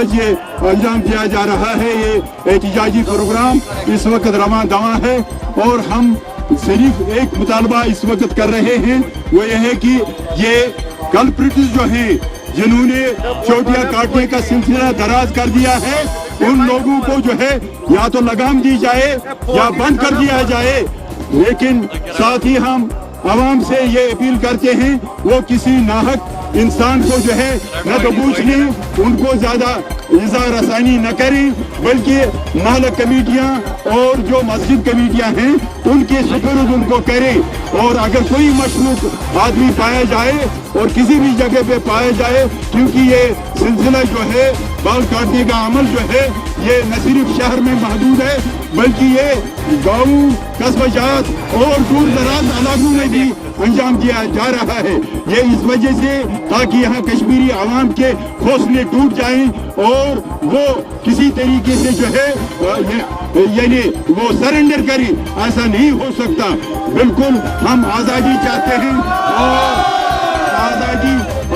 आज ये अंजाम दिया जा रहा है। ये एहतिजाजी प्रोग्राम इस वक्त रवां दवा है और हम सिर्फ एक मुतालबा इस वक्त कर रहे हैं, वो ये है कि ये कल्प्रिट्स जो हैं जिन्होंने चोटियां काटने का सिलसिला दराज कर दिया है, उन लोगों को जो है या तो लगाम दी जाए या बंद कर दिया जाए। लेकिन साथ ही हम आवाम से ये अपील करते हैं वो किसी नाहक इंसान को जो है न तो पूछ लें, उनको ज़्यादा इज़ा रसानी न करें, बल्कि महल कमेटियाँ और जो मस्जिद कमेटियाँ हैं उनके सुपुर्द उनको करें। और अगर कोई मशरूक आदमी पाया जाए और किसी भी जगह पे पाया जाए, क्योंकि ये सिलसिला जो है बाल काटने का अमल जो है ये न सिर्फ शहर में महदूद है बल्कि ये गाँव कस्बा जात और दूर दराज इलाकों में भी अंजाम दिया जा रहा है। ये इस वजह से ताकि यहाँ कश्मीरी आवाम के हौसले टूट जाएं और वो किसी तरीके से जो है यानी वो सरेंडर करें, ऐसा नहीं हो सकता। बिल्कुल हम आज़ादी चाहते हैं और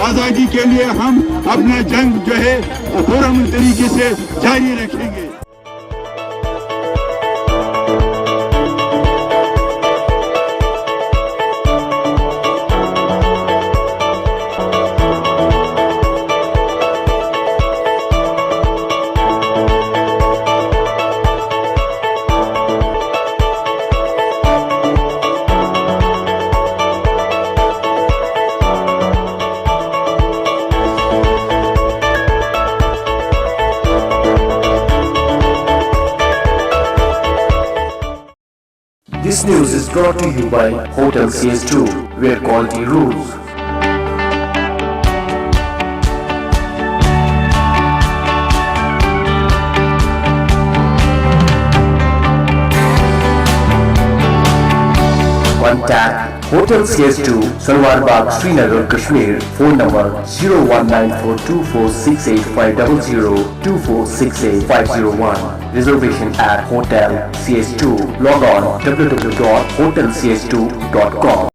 आज़ादी के लिए हम अपना जंग जो है पूर्ण तरीके से जारी रखेंगे। This news is brought to you by Hotel CS2, where quality rules. Contact Hotel CS2, Salwar Bagh, Srinagar, Kashmir. Phone number 0194246850, 24685001. Reservation at Hotel CS2. Log on www.hotelcs2.com.